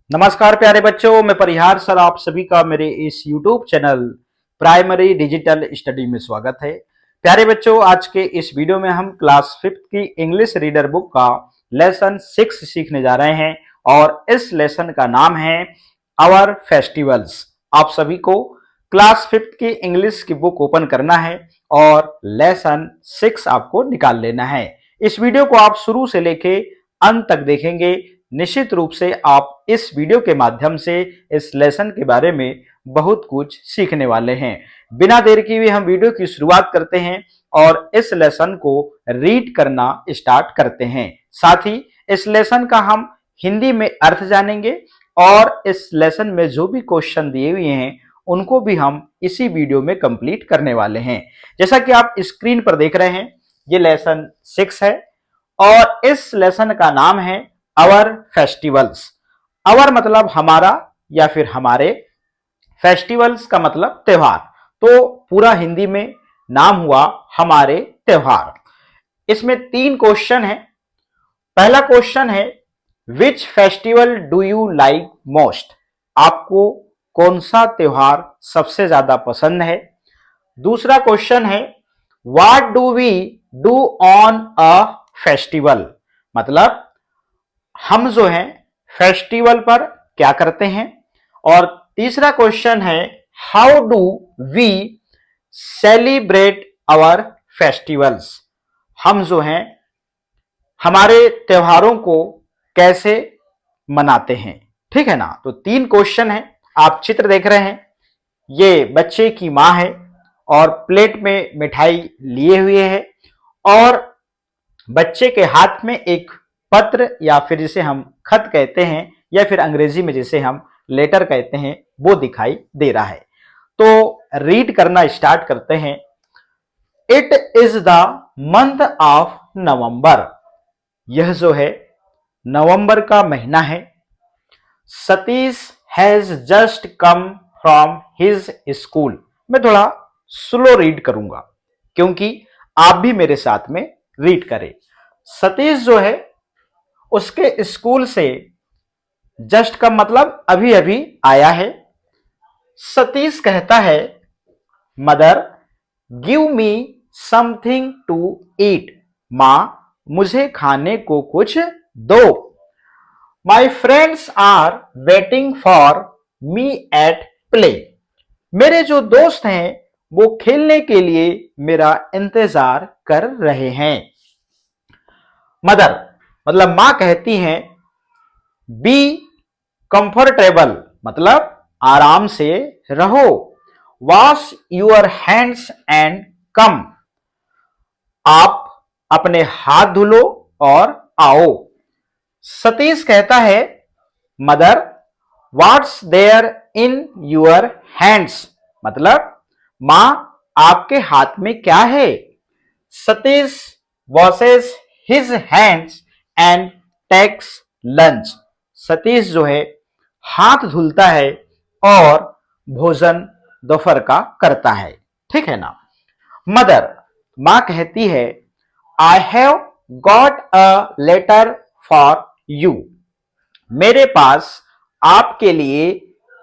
नमस्कार प्यारे बच्चों, मैं परिहार सर आप सभी का मेरे इस YouTube channel primary digital study में स्वागत है। प्यारे बच्चों, आज के इस वीडियो में हम क्लास 5th की इंग्लिश रीडर बुक का लेसन 6 सीखने जा रहे हैं और इस लेसन का नाम है आवर फेस्टिवल्स। आप सभी को क्लास 5th की इंग्लिश की बुक ओपन करना है और लेसन 6 आपको निकाल लेना है। इस वीडियो को आप शुरू से लेके अंत तक देखेंगे। निश्चित रूप से आप इस वीडियो के माध्यम से इस लेसन के बारे में बहुत कुछ सीखने वाले हैं। बिना देर किए हुए हम वीडियो की शुरुआत करते हैं और इस लेसन को रीड करना स्टार्ट करते हैं। साथ ही इस लेसन का हम हिंदी में अर्थ जानेंगे और इस लेसन में जो भी क्वेश्चन दिए हुए हैं उनको भी हम इसी वीडियो में कंप्लीट करने वाले हैं। जैसा कि आप स्क्रीन पर देख रहे हैं, ये लेसन 6 है और इस लेसन का नाम है आवर फेस्टिवल्स। आवर मतलब हमारा या फिर हमारे, फेस्टिवल्स का मतलब त्योहार। तो पूरा हिंदी में नाम हुआ हमारे त्योहार। इसमें 3 क्वेश्चन है। पहला क्वेश्चन है which festival do you like most? आपको कौन सा त्योहार सबसे ज्यादा पसंद है? दूसरा क्वेश्चन है what do we do on a festival? मतलब हम जो हैं फेस्टिवल पर क्या करते हैं? और तीसरा क्वेश्चन है how do we celebrate our festivals? हम जो हैं हमारे त्योहारों को कैसे मनाते हैं? ठीक है ना। तो 3 क्वेश्चन है। आप चित्र देख रहे हैं, ये बच्चे की मां है और प्लेट में मिठाई लिए हुए है और बच्चे के हाथ में एक पत्र या फिर जिसे हम खत कहते हैं या फिर अंग्रेजी में जिसे हम लेटर कहते हैं वो दिखाई दे रहा है। तो रीड करना स्टार्ट करते हैं। It is the month of November. यह जो है नवंबर का महीना है। Satish has just come from his school. मैं थोड़ा स्लो रीड करूंगा क्योंकि आप भी मेरे साथ में रीड करें। सतीश जो है उसके स्कूल से जस्ट का मतलब अभी अभी आया है। सतीश कहता है mother give me something to eat. मां मुझे खाने को कुछ दो। My friends are waiting for me at play. मेरे जो दोस्त हैं वो खेलने के लिए मेरा इंतजार कर रहे हैं। मदर मतलब मां कहती हैं बी कंफर्टेबल मतलब आराम से रहो। Wash your hands and come. आप अपने हाथ धुलो और आओ। सतीश कहता है mother what's there in your hands? मतलब मां आपके हाथ में क्या है? Satish washes his hands and takes lunch. Satish जो है हाथ धुलता है और भोजन दोपहर का करता है। ठीक है ना। मदर मां कहती है I have got a letter for you. मेरे पास आपके लिए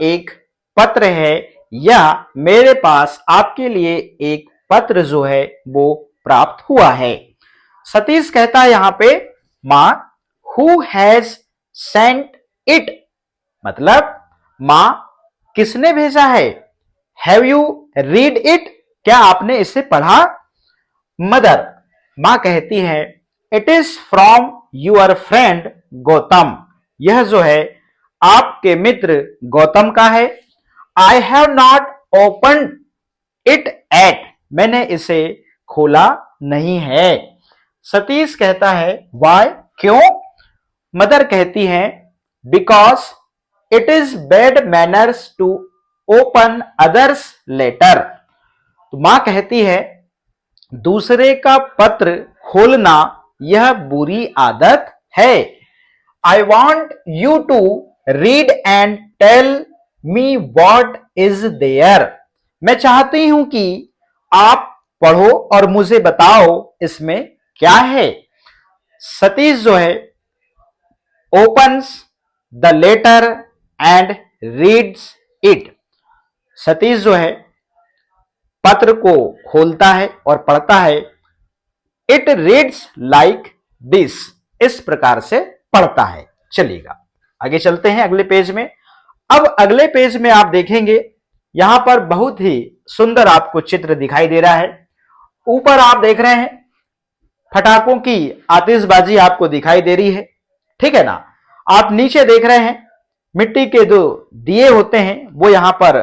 एक पत्र है या मेरे पास आपके लिए एक पत्र जो है वो प्राप्त हुआ है। सतीश कहता है यहां पे मां हु हैज सेंट इट? मतलब मां किसने भेजा है? Have you read it? क्या आपने इसे पढ़ा? मदर मां कहती है it is from your friend Gautam. यह जो है आपके मित्र गौतम का है। I have not open it yet. मैंने इसे खोला नहीं है। सतीश कहता है वाई? क्यों? मदर कहती है because it is bad manners to open others letter. तो मां कहती है दूसरे का पत्र खोलना यह बुरी आदत है। I want you to read and tell me what is there. मैं चाहती हूं कि आप पढ़ो और मुझे बताओ इसमें क्या है। सतीश जो है opens the letter and reads it. Satish जो है पत्र को खोलता है और पढ़ता है। इट रीड्स लाइक दिस, इस प्रकार से पढ़ता है। चलिएगा आगे चलते हैं अगले पेज में। अब अगले पेज में आप देखेंगे यहां पर बहुत ही सुंदर आपको चित्र दिखाई दे रहा है। ऊपर आप देख रहे हैं फटाकों की आतिशबाजी आपको दिखाई दे रही है, ठीक है ना। आप नीचे देख रहे हैं मिट्टी के जो दिए होते हैं वो यहां पर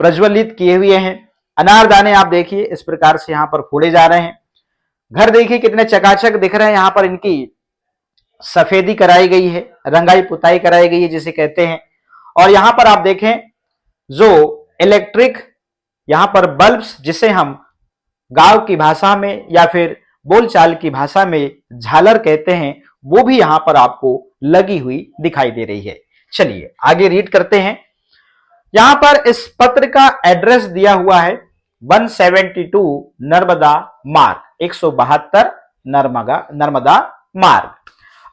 प्रज्वलित किए हुए हैं। अनारदाने आप देखिए इस प्रकार से यहां पर फोड़े जा रहे हैं। घर देखिए कितने चकाचक दिख रहे हैं, यहां पर इनकी सफेदी कराई गई है, रंगाई पुताई कराई गई है जिसे कहते हैं। और यहां पर आप देखें जो इलेक्ट्रिक यहां पर बल्ब्स, जिसे हम गांव की भाषा में या फिर बोलचाल की भाषा में झालर कहते हैं, वो भी यहां पर आपको लगी हुई दिखाई दे रही है। चलिए आगे रीड करते हैं। यहां पर इस पत्र का एड्रेस दिया हुआ है 172 नर्मदा मार्ग, 172 नर्मदा मार्ग।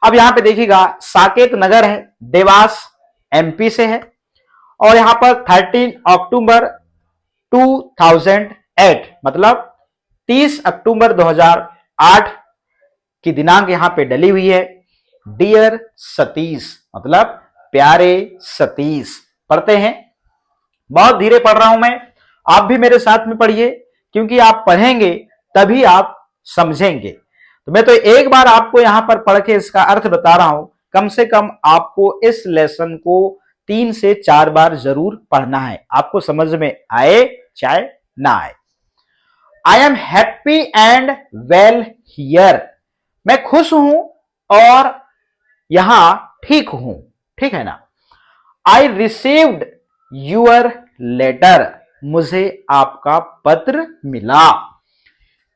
अब यहां पे देखिएगा साकेत नगर है, देवास एमपी से है। और यहां पर 13 अक्टूबर 2008 मतलब 30 अक्टूबर 2008 की दिनांक यहां पे डली हुई है। डियर सतीश मतलब प्यारे सतीश। पढ़ते हैं, बहुत धीरे पढ़ रहा हूं मैं, आप भी मेरे साथ में पढ़िए क्योंकि आप पढ़ेंगे तभी आप समझेंगे। तो मैं तो एक बार आपको यहां पर पढ़ के इसका अर्थ बता रहा हूं, कम से कम आपको इस लेसन को 3 से 4 बार जरूर पढ़ना है, आपको समझ में आए चाहे ना आए। I am happy and well here, मैं खुश हूं और यहां ठीक हूं, ठीक है ना। आई रिसीव्ड यूर लेटर, मुझे आपका पत्र मिला।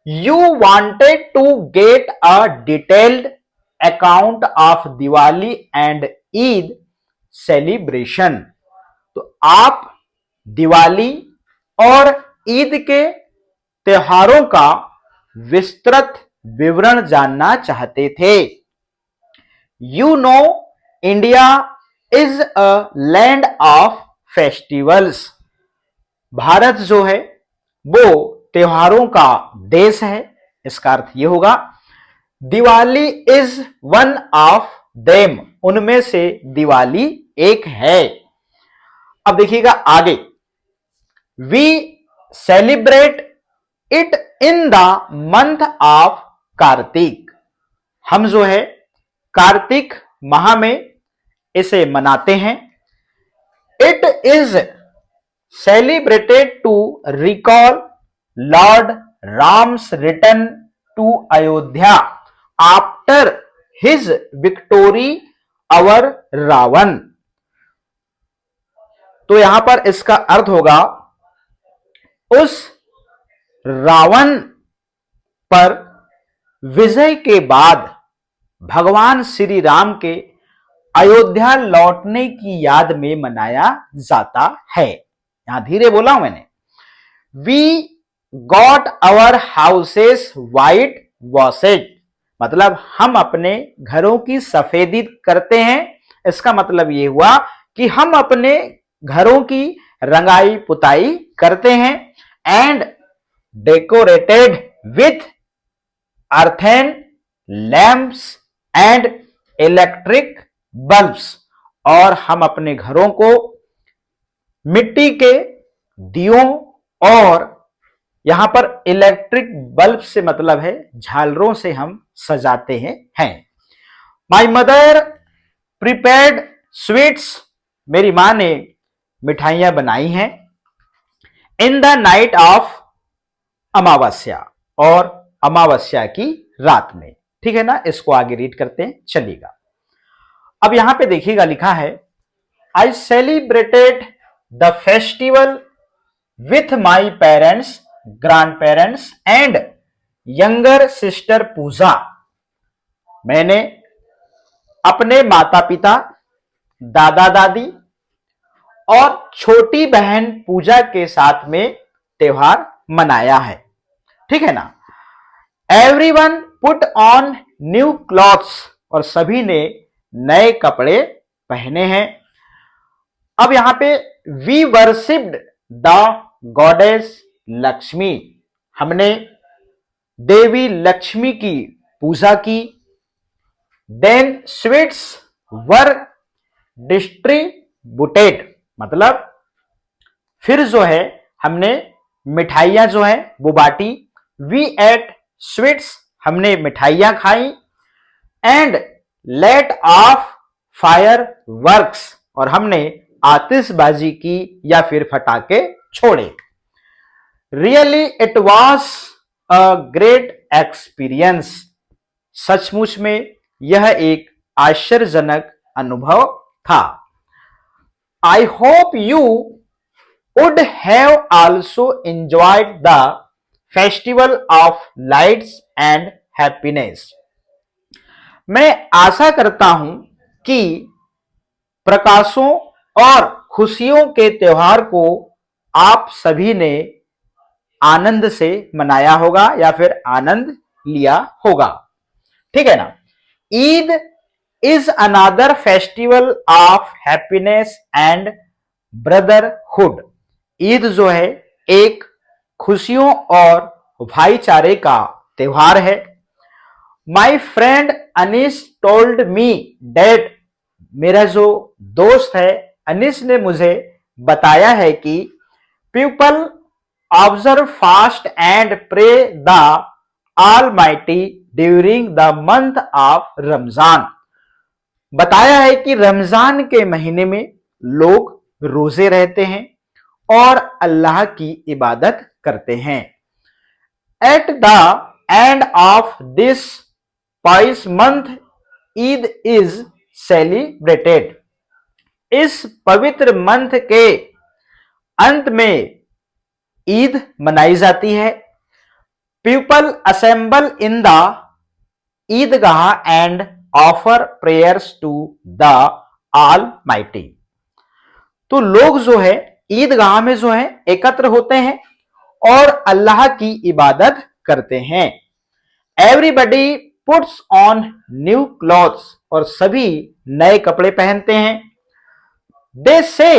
You wanted to get a detailed account of Diwali and Eid celebration, तो आप दिवाली और ईद के त्योहारों का विस्तृत विवरण जानना चाहते थे। You know India is a land of festivals, Bharat जो है वो त्योहारों का देश है, इसका अर्थ यह होगा। Diwali is one of them, उनमें से दिवाली एक है। अब देखिएगा आगे, we celebrate it in the month of Kartik, हम जो है कार्तिक माह में इसे मनाते हैं। It is celebrated to recall lord Ram's return to Ayodhya after his victory over Ravan, तो यहां पर इसका अर्थ होगा उस रावण पर विजय के बाद भगवान श्री राम के अयोध्या लौटने की याद में मनाया जाता है। यहां धीरे बोला हूं मैंने। We got our houses whitewashed, मतलब हम अपने घरों की सफेदी करते हैं। इसका मतलब यह हुआ कि हम अपने घरों की रंगाई पुताई करते हैं। And decorated with earthen lamps and electric bulbs, और हम अपने घरों को मिट्टी के दियों और यहां पर इलेक्ट्रिक बल्ब से मतलब है झालरों से हम सजाते हैं। माई मदर प्रिपेयर्ड स्वीट्स, मेरी मां ने मिठाइयां बनाई हैं। इन द नाइट ऑफ अमावस्या, और अमावस्या की रात में, ठीक है ना। इसको आगे रीड करते हैं, चलिएगा। अब यहां पे देखिएगा लिखा है, I celebrated the festival with my parents, grandparents and younger sister Pooja, मैंने अपने माता पिता, दादा दादी और छोटी बहन पूजा के साथ में त्योहार मनाया है, ठीक है ना। Everyone put on new clothes, और सभी ने नए कपड़े पहने हैं। अब यहां पे we worshipped the goddess Lakshmi, हमने देवी लक्ष्मी की पूजा की। देन स्वीट्स वर डिस्ट्रीब्यूटेड, मतलब फिर जो है हमने मिठाइयां जो है वो बांटी। वी एट स्वीट्स, हमने मिठाइयां खाई। And let of fire works, और हमने आतिशबाजी की या फिर फटाके छोड़े। Really it was a great experience, सचमुच में यह एक आश्चर्यजनक अनुभव था। I hope you would have also enjoyed the festival of lights and happiness. मैं आशा करता हूं कि प्रकाशों और खुशियों के त्योहार को आप सभी ने आनंद से मनाया होगा या फिर आनंद लिया होगा, ठीक है ना। Eid is another festival of happiness and brotherhood, Eid जो है एक खुशियों और भाईचारे का त्योहार है। My friend Anees told me that, मेरा जो दोस्त है अनीस ने मुझे बताया है कि people observe fast and pray the almighty during the month of Ramzan, बताया है कि रमजान के महीने में लोग रोजे रहते हैं और अल्लाह की इबादत करते हैं। At the end of this price month Eid is celebrated, इस पवित्र मंथ के अंत में ईद मनाई जाती है। People assemble in the Eidgah and offer prayers to the almighty, तो लोग जो है ईदगाह में जो है एकत्र होते हैं और अल्लाह की इबादत करते हैं। Everybody puts on new clothes, और सभी नए कपड़े पहनते हैं। दे से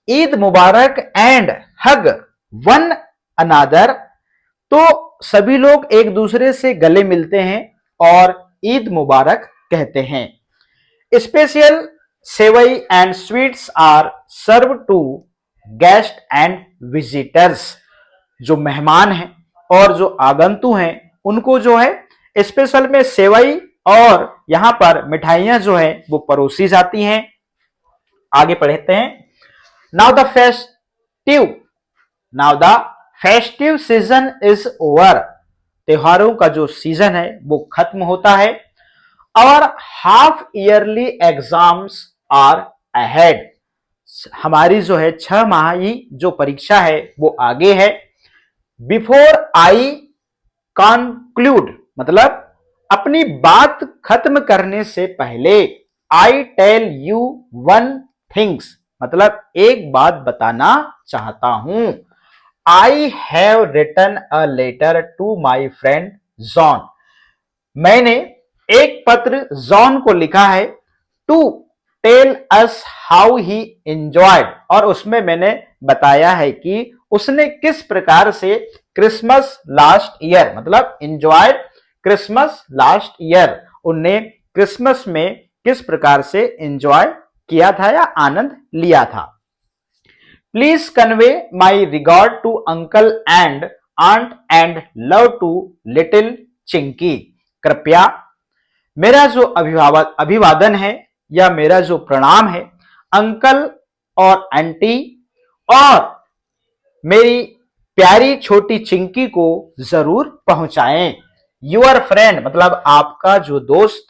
ईद मुबारक एंड हग वन अनादर, तो सभी लोग एक दूसरे से गले मिलते हैं और ईद मुबारक कहते हैं। Special sevai and sweets are serve to guest and visitors, जो मेहमान हैं और जो आगंतु हैं उनको जो है स्पेशल में सेवई और यहां पर मिठाइयां जो है वो परोसी जाती हैं। आगे पढ़ते हैं। Now the festive season is over, त्योहारों का जो सीजन है वो खत्म होता है। और half yearly exams are ahead, हमारी जो है 6 माही जो परीक्षा है वो आगे है। बिफोर आई कंक्लूड, मतलब अपनी बात खत्म करने से पहले, I tell you one things, मतलब एक बात बताना चाहता हूं। I have written a letter to my friend John, मैंने एक पत्र जॉन को लिखा है। To tell us how he enjoyed, और उसमें मैंने बताया है कि उसने किस प्रकार से क्रिसमस लास्ट ईयर, मतलब एंजॉयड क्रिसमस लास्ट ईयर, उनने क्रिसमस में किस प्रकार से एंजॉय किया था या आनंद लिया था। Please convey my regard to uncle and aunt and love to little Chinky, कृपया मेरा जो अभिवादन है या मेरा जो प्रणाम है अंकल और आंटी और मेरी प्यारी छोटी चिंकी को जरूर पहुंचाएं। यूर फ्रेंड, मतलब आपका जो दोस्त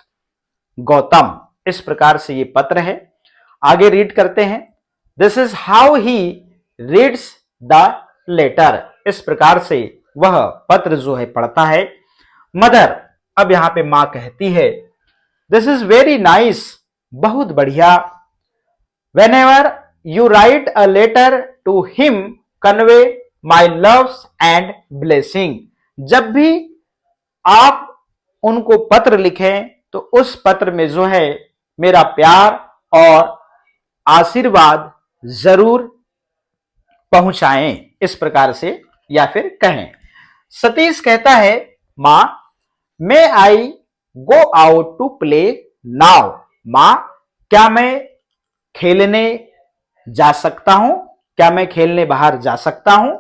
गौतम, इस प्रकार से ये पत्र है। आगे रीड करते हैं। This is how he reads the letter, इस प्रकार से वह पत्र जो है पढ़ता है। मदर, अब यहां पे मां कहती है, दिस इज वेरी नाइस, बहुत बढ़िया। Whenever you write a letter to him convey my loves and blessing, जब भी आप उनको पत्र लिखें तो उस पत्र में जो है मेरा प्यार और आशीर्वाद जरूर पहुंचाएं, इस प्रकार से या फिर कहें। सतीश कहता है, ma may I go out to play now? मां क्या मैं खेलने जा सकता हूं? क्या मैं खेलने बाहर जा सकता हूं?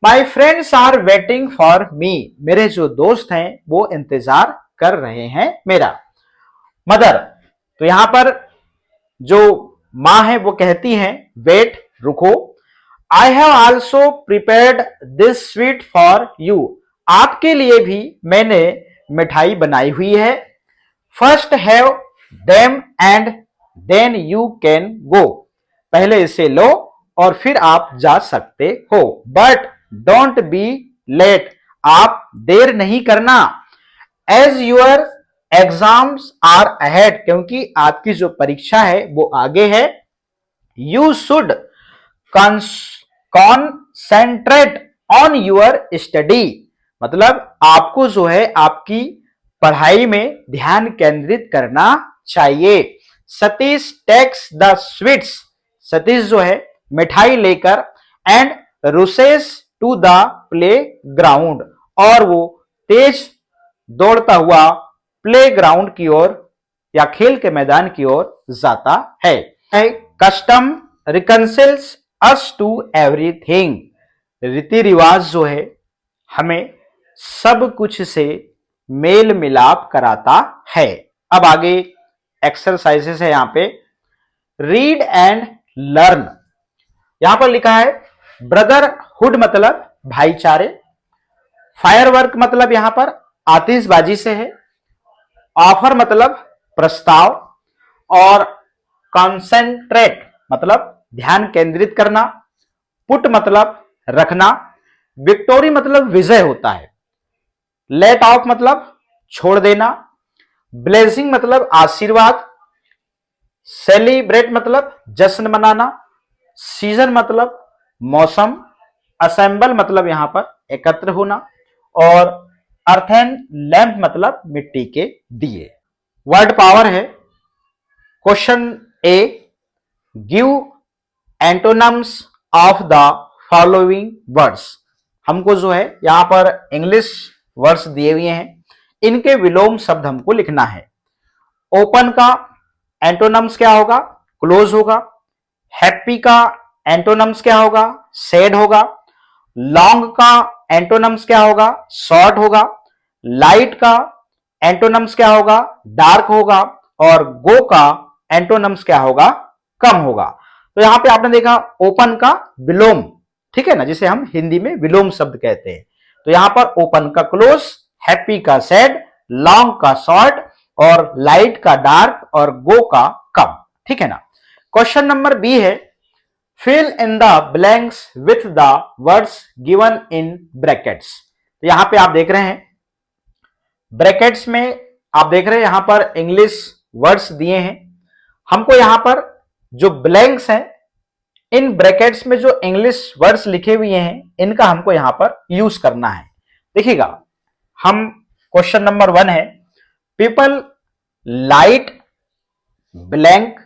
My friends are waiting for me, मेरे जो दोस्त हैं वो इंतजार कर रहे हैं मेरा। मदर, तो यहां पर जो मां है वो कहती हैं, वेट, रुको। I have also prepared this sweet for you, आपके लिए भी मैंने मिठाई बनाई हुई है। First have them and then you can go, पहले इसे लो और फिर आप जा सकते हो। बट डोंट बी लेट, आप देर नहीं करना। As your exams are ahead, क्योंकि आपकी जो परीक्षा है वो आगे है। You should concentrate on your study, मतलब आपको जो है आपकी पढ़ाई में ध्यान केंद्रित करना चाहिए। Satish takes the sweets, Satish जो है मिठाई लेकर, and rushes to the playground, और वो तेज दौड़ता हुआ प्ले ग्राउंड की ओर या खेल के मैदान की ओर जाता है। कस्टम रिकंसिल्स अस टू एवरीथिंग, रीति रिवाज जो है हमें सब कुछ से मेल मिलाप कराता है। अब आगे एक्सरसाइजेस है यहां पे। रीड एंड लर्न, यहां पर लिखा है ब्रदरहुड मतलब भाईचारे, फायरवर्क मतलब यहां पर आतिशबाजी से है, ऑफर मतलब प्रस्ताव, और कॉन्सेंट्रेट मतलब ध्यान केंद्रित करना, पुट मतलब रखना, विक्टोरी मतलब विजय होता है, लेट ऑफ मतलब छोड़ देना, ब्लेसिंग मतलब आशीर्वाद, सेलिब्रेट मतलब जश्न मनाना, सीजन मतलब मौसम, असेंबल मतलब यहां पर एकत्र होना, और अर्थेन लैंप मतलब मिट्टी के दिए। वर्ड पावर है। Question A, give antonyms of the following words, हमको जो है यहां पर इंग्लिश वर्ड्स दिए हुए हैं, इनके विलोम शब्द हमको लिखना है। ओपन का एंटोनम्स क्या होगा? क्लोज होगा। हैप्पी का एंटोनम्स क्या होगा? सैड होगा। लॉन्ग का एंटोनम्स क्या होगा? शॉर्ट होगा। लाइट का एंटोनम्स क्या होगा? डार्क होगा। और गो का एंटोनम्स क्या होगा? कम होगा। तो यहां पे आपने देखा ओपन का विलोम, ठीक है ना, जिसे हम हिंदी में विलोम शब्द कहते हैं। तो यहां पर ओपन का क्लोज, हैप्पी का सैड, लॉन्ग का शॉर्ट, और लाइट का डार्क, और गो का कम, ठीक है ना। क्वेश्चन नंबर बी है, fill in the blanks with the words given in brackets. तो यहां पे आप देख रहे हैं ब्रैकेट्स में, आप देख रहे हैं यहां पर इंग्लिश वर्ड्स दिए हैं। हमको यहां पर जो ब्लैंक्स हैं, इन ब्रैकेट्स में जो इंग्लिश वर्ड्स लिखे हुए हैं, इनका हमको यहां पर यूज करना है। देखिएगा, हम क्वेश्चन नंबर 1 है, people light blank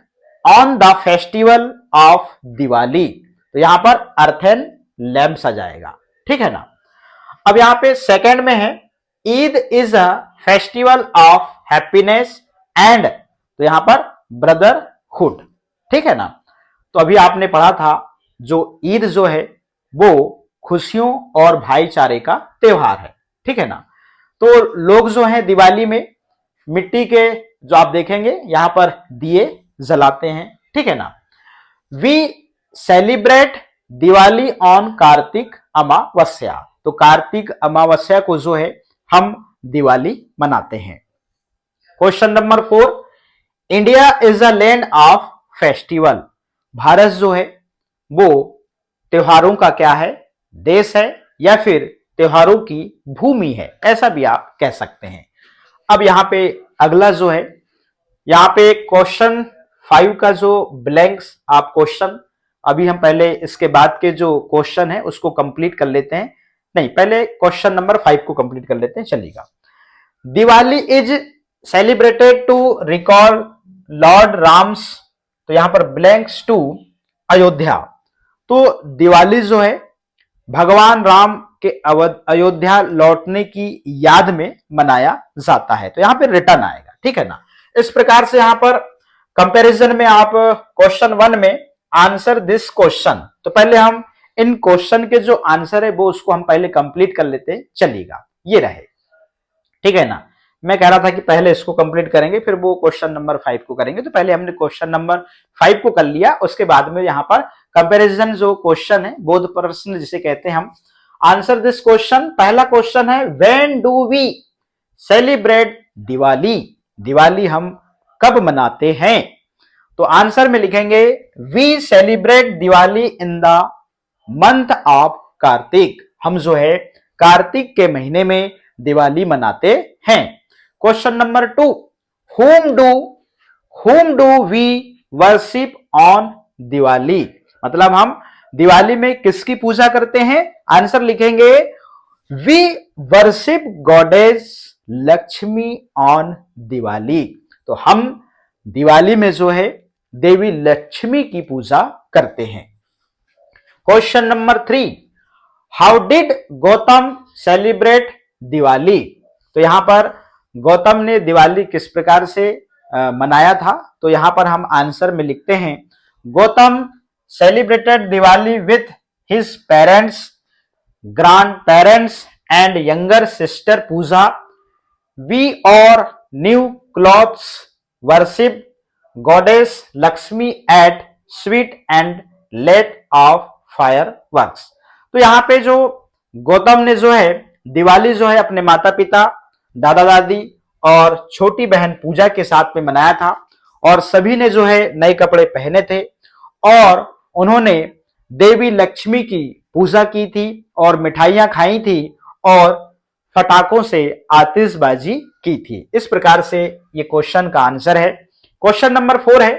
on the festival of Diwali. तो यहां पर अर्थेन लैम्प्स आ जाएगा, ठीक है ना। अब यहां पे सेकंड में है, Eid is a festival of happiness and, तो यहां पर ब्रदरहुड, ठीक है ना। तो अभी आपने पढ़ा था जो ईद जो है वो खुशियों और भाईचारे का त्योहार है, ठीक है ना। तो लोग जो हैं दिवाली में मिट्टी के, जो आप देखेंगे यहां पर दिए जलाते हैं, ठीक है ना। We celebrate Diwali on Kartik Amavasya, तो कार्तिक अमावस्या को जो है हम दिवाली मनाते हैं। Question number 4, India is a land of festival, Bharat जो है वो त्योहारों का क्या है? देश है, या फिर त्योहारों की भूमि है, ऐसा भी आप कह सकते हैं। अब यहां पे अगला जो है, यहां पे क्वेश्चन 5 का जो ब्लैंक्स आप क्वेश्चन, अभी हम पहले इसके बाद के जो क्वेश्चन है उसको कंप्लीट कर लेते हैं। नहीं, पहले क्वेश्चन नंबर 5 को कंप्लीट कर लेते हैं, चलिएगा। Diwali is celebrated to recall lord Ram's, तो यहां पर ब्लैंक्स टू अयोध्या। तो दिवाली जो है भगवान राम के अयोध्या लौटने की याद में मनाया जाता है। तो यहां पे रिटर्न आएगा, ठीक है ना। इस प्रकार से यहां पर कंपैरिजन में आप क्वेश्चन 1 में आंसर दिस क्वेश्चन, तो पहले हम इन क्वेश्चन के जो आंसर है वो उसको हम पहले कंप्लीट कर लेते चलिएगा। ये रहे, ठीक है ना। मैं कह रहा था कि पहले इसको कंप्लीट करेंगे फिर वो क्वेश्चन नंबर 5 को करेंगे, तो पहले हमने क्वेश्चन नंबर 5 को कर लिया, उसके बाद में यहां पर कंपैरिजन जो क्वेश्चन है, बोध प्रश्न जिसे कहते हैं हम। आंसर दिस क्वेश्चन, पहला क्वेश्चन है when do we celebrate Diwali, Diwali हम कब मनाते हैं। तो आंसर में लिखेंगे we celebrate Diwali in the month of Kartik, हम जो है कार्तिक के महीने में दिवाली मनाते हैं। Question number 2, whom do we worship on Diwali, मतलब हम दिवाली में किसकी पूजा करते हैं। आंसर लिखेंगे we worship goddess Lakshmi on Diwali, तो हम दिवाली में जो है देवी लक्ष्मी की पूजा करते हैं। Question number 3, how did Gautam celebrate Diwali, तो यहां पर गौतम ने दिवाली किस प्रकार से मनाया था। तो यहां पर हम आंसर में लिखते हैं Gautam celebrated Diwali with his parents, grandparents and younger sister Pooja, we wore new clothes, worship goddess Lakshmi ate sweet and late of fireworks. तो यहां पे जो गौतम ने जो है दिवाली जो है अपने माता पिता, दादा दादी और छोटी बहन पूजा के साथ में मनाया था, और सभी ने जो है नए कपड़े पहने थे और उन्होंने देवी लक्ष्मी की पूजा की थी और मिठाइयां खाई थी और फटाकों से आतिशबाजी की थी। इस प्रकार से ये क्वेश्चन का आंसर है। क्वेश्चन नंबर 4 है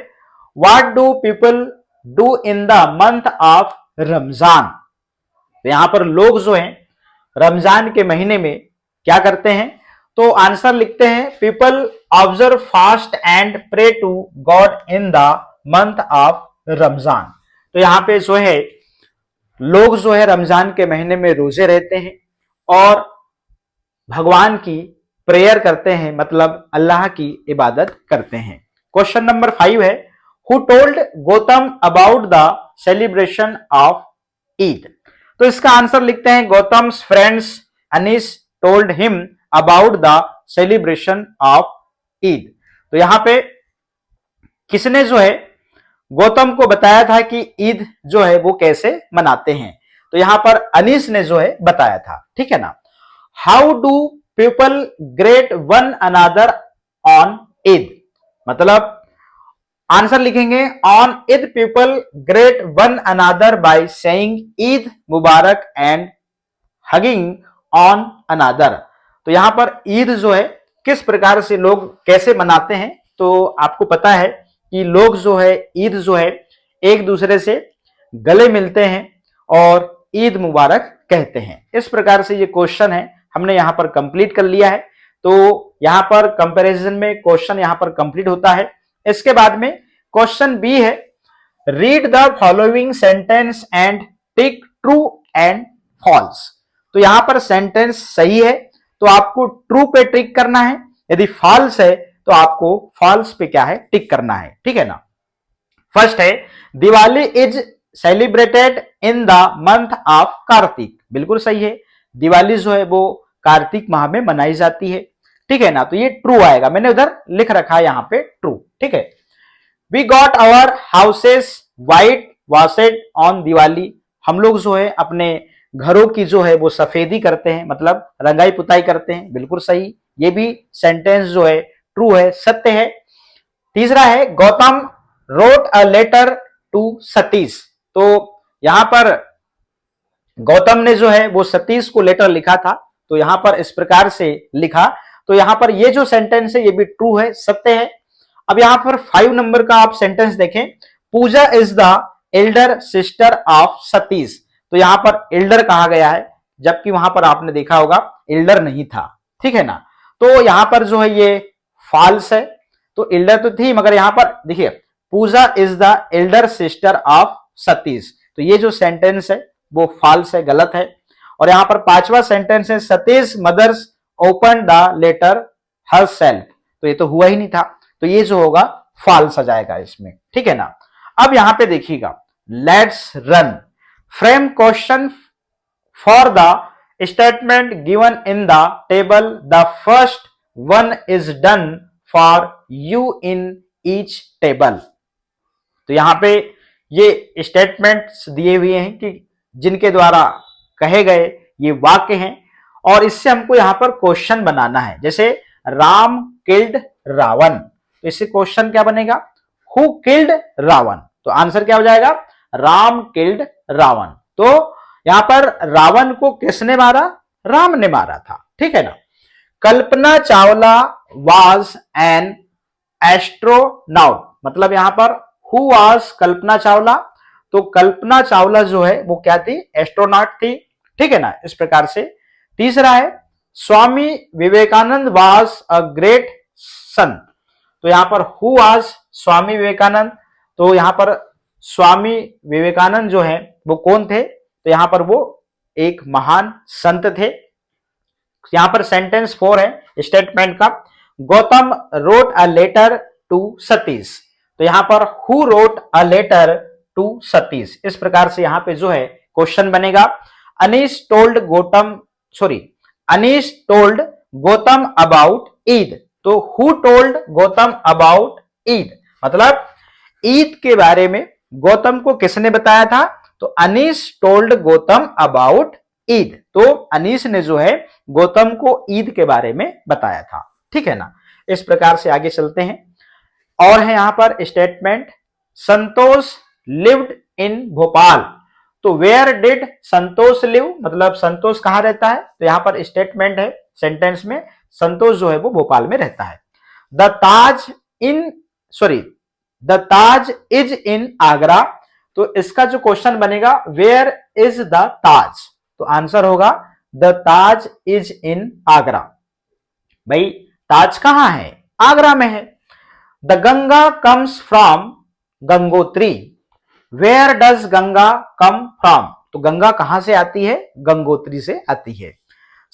what do people do in the month of Ramzan, तो यहां पर लोग जो हैं रमजान के महीने में क्या करते हैं। तो आंसर लिखते हैं people observe fast and pray to god in the month of Ramzan. तो यहां पे जो है लोग जो है रमजान के महीने में रोजे रहते हैं और भगवान की प्रेयर करते हैं, मतलब अल्लाह की इबादत करते हैं। क्वेश्चन नंबर 5 है who told Gautam about the celebration of Eid, तो इसका आंसर लिखते हैं Gautam's friends Anees told him about the celebration of Eid. तो यहां पे किसने जो है गौतम को बताया था कि ईद जो है वो कैसे मनाते हैं। तो यहां पर अनीस ने जो है बताया था, ठीक है ना। How do people great one another on Eid, मतलब आंसर लिखेंगे on Eid people great one another by saying Eid Mubarak and hugging on another. तो यहां पर ईद जो है किस प्रकार से लोग कैसे मनाते हैं, तो आपको पता है कि लोग जो है ईद जो है एक दूसरे से गले मिलते हैं और ईद मुबारक कहते हैं। इस प्रकार से ये क्वेश्चन है हमने यहां पर कंप्लीट कर लिया है। तो यहां पर कंपैरिजन में क्वेश्चन यहां पर कंप्लीट होता है। इसके बाद में क्वेश्चन बी है read the following sentence and tick true and false. तो यहां पर सेंटेंस सही है तो आपको ट्रू पे टिक करना है, यदि फॉल्स है तो आपको फॉल्स पे क्या है टिक करना है, ठीक है ना। फर्स्ट है Diwali is celebrated in the month of Kartik, बिल्कुल सही है, दिवाली जो है वो कार्तिक माह में मनाई जाती है, ठीक है ना। तो ये ट्रू आएगा, मैंने उधर लिख रखा है यहां पे ट्रू, ठीक है। We got our houses whitewashed on Diwali, हम लोग जो है अपने घरों की जो है वो सफेदी करते हैं, मतलब रंगाई पुताई करते हैं, बिल्कुल सही, ये भी सेंटेंस जो है ट्रू है, सत्य है। तीसरा है Gautam wrote a letter to Satish, तो यहां पर गौतम ने जो है वो सतीश को लेटर लिखा था, तो यहां पर इस प्रकार से लिखा, तो यहां पर ये जो सेंटेंस है ये भी ट्रू है, सत्य है। अब यहां पर 5 नंबर का आप सेंटेंस देखें, Pooja is the elder sister of Satish, तो यहां पर एल्डर कहा गया है जबकि वहां पर आपने देखा होगा एल्डर नहीं था, ठीक है ना। तो यहां पर जो है ये फॉल्स है, तो एल्डर तो थी मगर यहां पर देखिए Pooja is the elder sister of Satish. तो ये जो सेंटेंस है वो फॉल्स है, गलत है। और यहां पर पांचवा सेंटेंस है Satish mother's open the letter herself. तो ये तो हुआ ही नहीं था, तो ये जो होगा फॉल्स आ जाएगा इसमें, ठीक है ना। अब यहां पे देखिएगा, let's run frame question for the statement given in the table, the first one is done for you in each table. तो यहां पे ये स्टेटमेंट्स दिए हुए हैं कि जिनके द्वारा कहे गए ये वाक्य हैं, और इससे हमको यहां पर क्वेश्चन बनाना है। जैसे राम किल्ड रावण, तो इससे क्वेश्चन क्या बनेगा, हु किल्ड रावण। तो आंसर क्या हो जाएगा, राम किल्ड रावण। तो यहां पर रावण को किसने मारा, राम ने मारा था, ठीक है ना। Kalpana Chawla was an astronaut, मतलब यहां पर हु वाज कल्पना चावला, तो कल्पना चावला जो है वो क्या थी, एस्ट्रोनॉट थी, ठीक है ना, इस प्रकार से। तीसरा है Swami Vivekananda was a great son, तो यहां पर हु वाज स्वामी विवेकानंद, तो यहां पर स्वामी विवेकानंद जो है वो कौन थे, तो यहां पर वो एक महान संत थे। यहां पर सेंटेंस 4 है स्टेटमेंट का, Gautam wrote a letter to Satish, तो यहां पर who wrote a letter to Satish. इस प्रकार से यहां पे जो है क्वेश्चन बनेगा। अनीश टोल्ड गौतम अबाउट ईद, तो who told Gautam about Eid, मतलब ईद के बारे में गौतम को किसने बताया था, तो अनीश टोल्ड गौतम अबाउट ईद, तो अनीश ने जो है गौतम को ईद के बारे में बताया था, ठीक है ना। इस प्रकार से आगे चलते हैं। और है यहां पर statement, Santosh lived in Bhopal, तो वेयर डिड संतोष लिव, मतलब संतोष कहां रहता है, तो यहां पर स्टेटमेंट है सेंटेंस में, संतोष जो है वो भोपाल में रहता है। The Taj is in Agra, तो इसका जो क्वेश्चन बनेगा वेयर इज द ताज, तो आंसर होगा the Taj is in Agra. भाई ताज कहां है, आगरा में है। The Ganga comes from Gangotri, where does Ganga come from, तो गंगा कहां से आती है, गंगोत्री से आती है।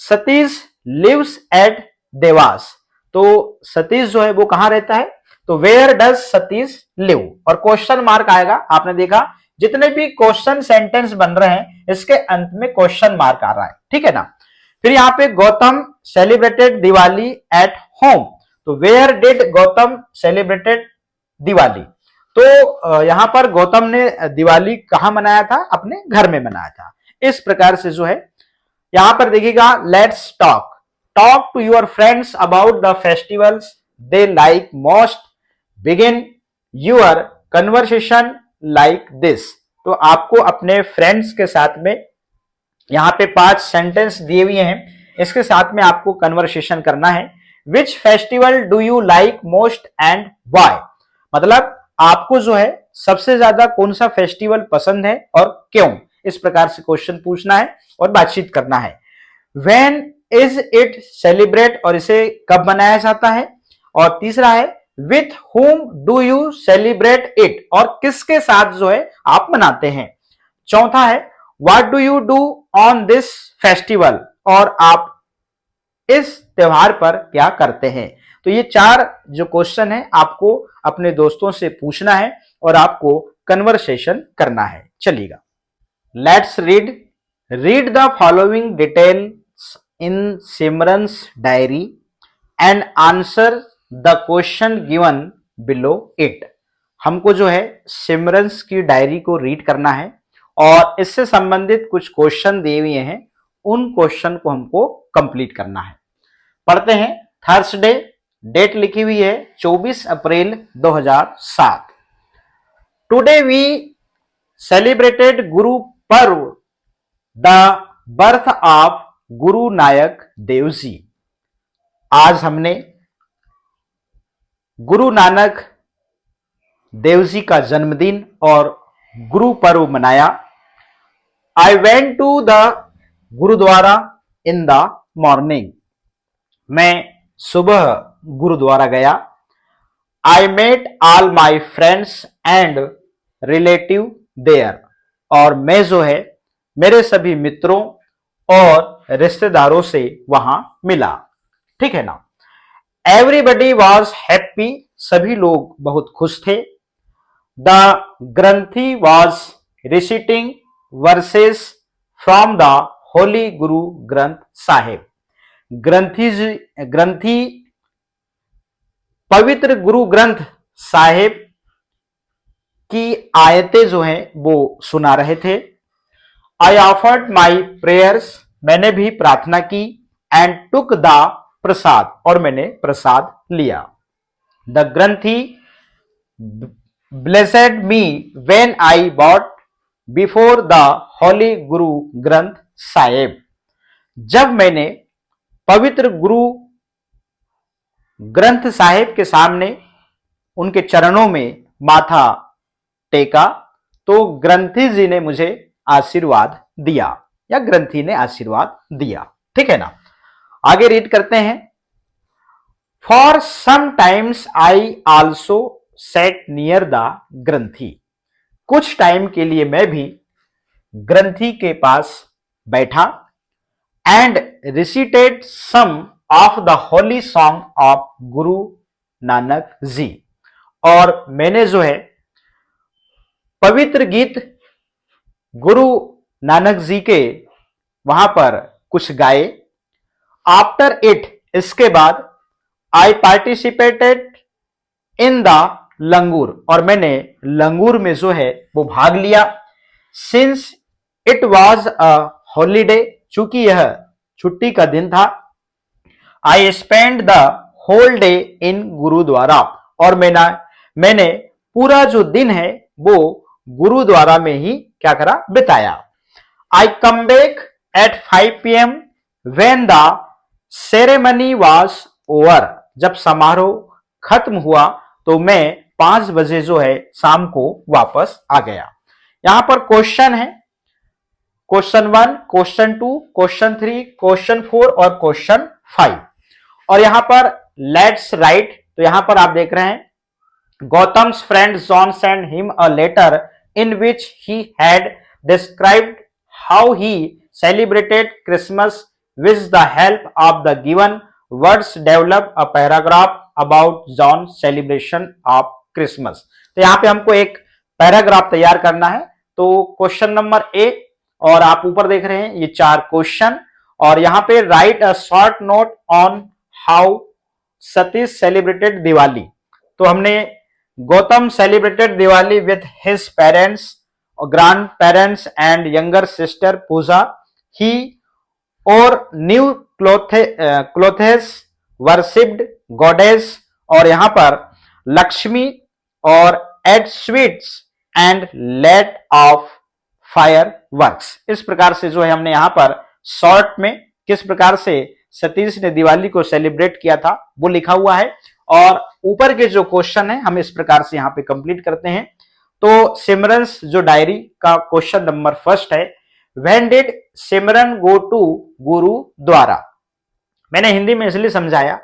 सतीश लिव्स एट देवास, तो सतीश जो है वो कहां रहता है, तो वेयर डज सतीश लिव, और क्वेश्चन मार्क आएगा। आपने देखा जितने भी क्वेश्चन सेंटेंस बन रहे हैं इसके अंत में क्वेश्चन मार्क आ रहा है, ठीक है ना। फिर यहां पे Gautam celebrated Diwali at home, तो where did Gautam celebrated Diwali, तो यहां पर गौतम ने दिवाली कहां मनाया था, अपने घर में मनाया था। इस प्रकार से जो है यहां पर देखिएगा, let's talk to your friends about the festivals they like most, begin your conversation like this, तो आपको अपने फ्रेंड्स के साथ में यहां पे 5 सेंटेंस दिए हुए हैं, इसके साथ में आपको कन्वर्सेशन करना है। Which festival do you like most and why, मतलब आपको जो है सबसे ज्यादा कौन सा फेस्टिवल पसंद है और क्यों, इस प्रकार से क्वेश्चन पूछना है और बातचीत करना है। व्हेन इज इट सेलिब्रेट, और इसे कब मनाया जाता है। और तीसरा है with whom do you celebrate it, और किसके साथ जो है आप मनाते हैं। चौथा है what do you do on this festival, और आप इस त्योहार पर क्या करते हैं। तो ये 4 जो क्वेश्चन है आपको अपने दोस्तों से पूछना है और आपको कन्वर्सेशन करना है। चलिएगा, let's read the following details in Simran's diary and answer the question given below it. हमको जो है सिमरन्स की डायरी को रीड करना है और इससे संबंधित कुछ क्वेश्चन दिए हुए हैं, उन क्वेश्चन को हमको कंप्लीट करना है। पढ़ते हैं। थर्सडे, डेट लिखी हुई है 24 अप्रैल 2007। Today we celebrated Guru Parv, the birth of Guru Nanak Dev ji. आज हमने गुरु नानक देव जी का जन्मदिन और गुरु पर्व मनाया। I went to the gurudwara in the morning, मैं सुबह गुरुद्वारा गया। I met all my friends and relative there, और मैं जो है मेरे सभी मित्रों और रिश्तेदारों से वहां मिला। ठीक है ना। एवरीबडी वॉज हैप्पी, सभी लोग बहुत खुश थे। The granthi was reciting verses from the holy Guru Granth Sahib. ग्रंथी पवित्र गुरु ग्रंथ साहिब की आयतें जो हैं वो सुना रहे थे। आई ऑफर्ड माई प्रेयर्स, मैंने भी प्रार्थना की। एंड टुक द प्रसाद, और मैंने प्रसाद लिया। The granthi blessed me when I bought before the holy Guru Granth Sahib, जब मैंने पवित्र गुरु ग्रंथ साहिब के सामने उनके चरणों में माथा टेका तो ग्रंथी जी ने मुझे आशीर्वाद दिया, या ग्रंथी ने आशीर्वाद दिया। ठीक है ना। आगे रीड करते हैं। For some times I also sat near the granthi, कुछ टाइम के लिए मैं भी ग्रंथी के पास बैठा। And recited some of the holy song of Guru Nanak जी, और मैंने जो है पवित्र गीत गुरु नानक जी के वहां पर कुछ गाए। आफ्टर इट, इसके बाद आई पार्टिसिपेटेड इन द लंगूर, और मैंने लंगूर में जो है वो भाग लिया। Since it was a holiday, चूंकि यह छुट्टी का दिन था। I spend the whole day in gurudwara, और मैंने पूरा जो दिन है वो गुरुद्वारा में ही क्या करा, बिताया। I came back at 5 PM when the ceremony was over, जब समारोह खत्म हुआ तो मैं 5 बजे जो है शाम को वापस आ गया। यहां पर क्वेश्चन है, क्वेश्चन 1, क्वेश्चन 2, क्वेश्चन 3, क्वेश्चन 4 और क्वेश्चन 5। और यहां पर लेट्स राइट, तो यहां पर आप देख रहे हैं Gautam's friend John sent him a letter in which he had described how he celebrated Christmas. With the help of the given words, develop a paragraph about John's celebration of Christmas. तो यहाँ पे हमको एक paragraph तैयार करना है। तो question number A, और आप ऊपर देख रहे हैं ये 4 क्वेश्चन, और यहाँ पे write a short note on how Satish celebrated Diwali. तो हमने Gautam celebrated Diwali with his parents, grandparents and younger sister Pooja. He wore new clothes, worshipped goddess, और यहां पर लक्ष्मी, और ate sweets and late of fireworks. इस प्रकार से जो है हमने यहां पर शॉर्ट में किस प्रकार से सतीश ने दिवाली को सेलिब्रेट किया था वो लिखा हुआ है। और ऊपर के जो क्वेश्चन है हम इस प्रकार से यहां पे कंप्लीट करते हैं। तो सिमरन्स जो डायरी का क्वेश्चन नंबर फर्स्ट है, when did Simran go to gurudwara. मैंने हिंदी में इसलिए समझाया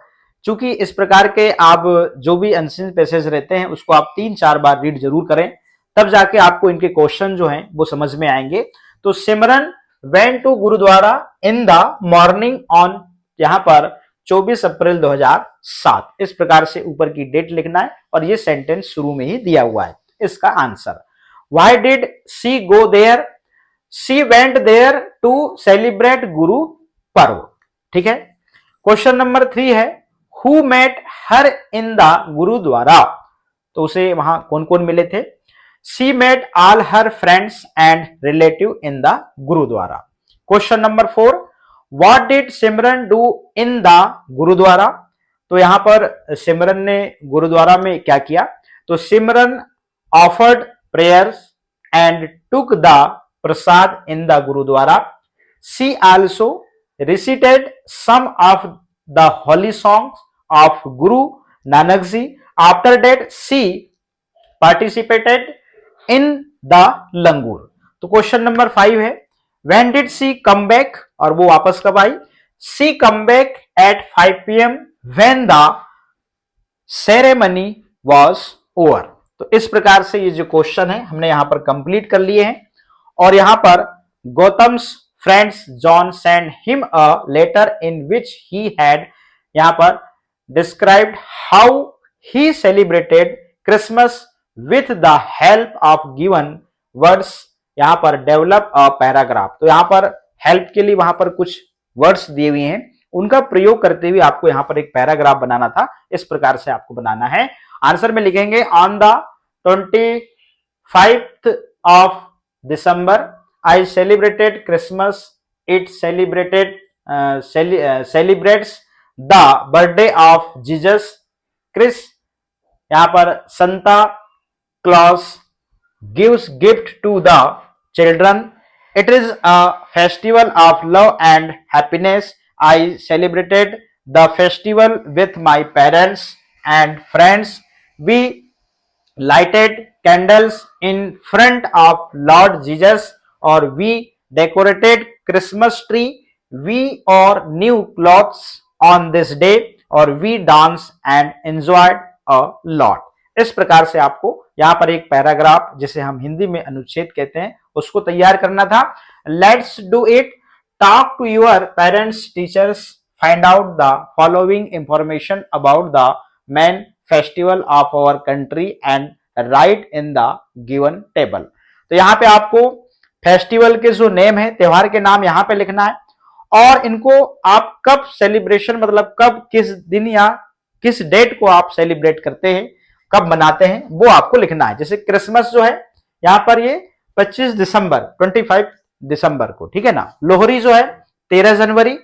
क्योंकि इस प्रकार के आप जो भी अनसीन पैसेज रहते हैं उसको आप 3-4 बार रीड जरूर करें, तब जाके आपको इनके क्वेश्चन जो हैं वो समझ में आएंगे। तो Simran went to gurdwara in the morning on, यहां पर 24 अप्रैल 2007, इस प्रकार से ऊपर की डेट लिखना है, और ये सेंटेंस शुरू में ही दिया हुआ है। इसका answer, why did she go there, she went there to celebrate Guru Parv. ठीक है। क्वेश्चन नंबर 3 है, who met her in the gurudwara, तो उसे वहां कौन कौन मिले थे। She met all her friends and relative in the gurudwara. Question number 4, what did Simran do in the gurudwara, तो यहां पर सिमरन ने गुरुद्वारा में क्या किया। तो Simran offered prayers and took the prasad in the gurdwara. She also recited some of the holy songs of Guru Nanak Ji. After that, she participated in the langur. तो question number 5 है, when did she come back, और वो वापस कब आई। she come back at 5 PM when the ceremony was over. तो इस प्रकार से ये जो क्वेश्चन है हमने यहां पर कंप्लीट कर लिए हैं। और यहां पर Gautam's friends John send him a letter in which he had यहां पर described how he celebrated Christmas with the help of given words. यहां पर डेवलप अ पैराग्राफ, तो यहां पर हेल्प के लिए वहां पर कुछ वर्ड्स दिए हुए हैं, उनका प्रयोग करते हुए आपको यहां पर एक पैराग्राफ बनाना था। इस प्रकार से आपको बनाना है। आंसर में लिखेंगे on the 25th of December I celebrated Christmas. It celebrates the birthday of Jesus Christ. यहां पर संता clause gives gift to the children. It is a festival of love and happiness. I celebrated the festival with my parents and friends. We lighted candles in front of Lord Jesus, or we decorated Christmas tree. We wore new clothes on this day, or we danced and enjoyed a lot. इस प्रकार से आपको यहां पर एक paragraph, जिसे हम हिंदी में अनुच्छेद कहते हैं, उसको तैयार करना था। Let's do it. Talk to your parents, teachers, find out the following information about the main festival of our country and write in the given table. तो यहां पे आपको फेस्टिवल के जो नेम है, त्योहार के नाम यहां पे लिखना है, और इनको आप कब सेलिब्रेशन, मतलब कब, किस दिन या किस डेट को आप सेलिब्रेट करते हैं, कब मनाते हैं, वो आपको लिखना है। जैसे क्रिसमस जो है यहां पर ये 25 दिसंबर 25 दिसंबर को, ठीक है ना। लोहरी जो है 13 जनवरी,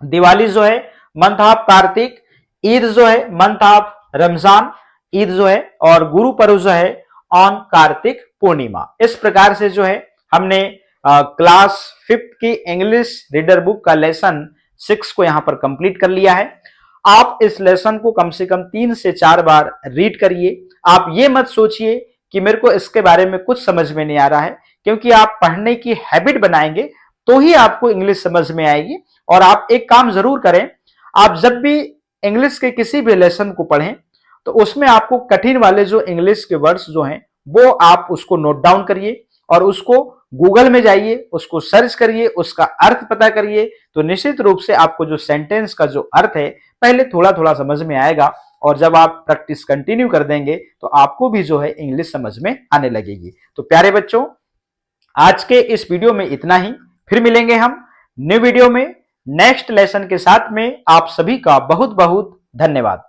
दिवाली जो है मंथ ऑफ कार्तिक, ईद जो है मंथ ऑफ रमजान, ईद जो है, और गुरु पर्व जो है ऑन कार्तिक पूर्णिमा। इस प्रकार से जो है हमने क्लास 5th की इंग्लिश रीडर बुक का लेसन 6 को यहां पर कंप्लीट कर लिया है। आप इस लेसन को कम से कम 3 से 4 बार रीड करिए। आप ये मत सोचिए कि मेरे को इसके बारे में कुछ समझ में नहीं आ रहा है, क्योंकि आप पढ़ने की हैबिट बनाएंगे तो ही आपको इंग्लिश समझ में आएगी। और आप एक काम जरूर करें, आप जब भी इंग्लिश के किसी भी लेसन को पढ़ें तो उसमें आपको कठिन वाले जो इंग्लिश के वर्ड्स जो हैं वो आप उसको नोट डाउन करिए, और उसको गूगल में जाइए, उसको सर्च करिए, उसका अर्थ पता करिए। तो निश्चित रूप से आपको जो सेंटेंस का जो अर्थ है पहले थोड़ा थोड़ा समझ में आएगा, और जब आप प्रैक्टिस कंटिन्यू कर देंगे तो आपको भी जो है इंग्लिश समझ में आने लगेगी। तो प्यारे बच्चों, आज के इस वीडियो में इतना ही। फिर मिलेंगे हम न्यू वीडियो में नेक्स्ट लेसन के साथ में। आप सभी का बहुत बहुत धन्यवाद।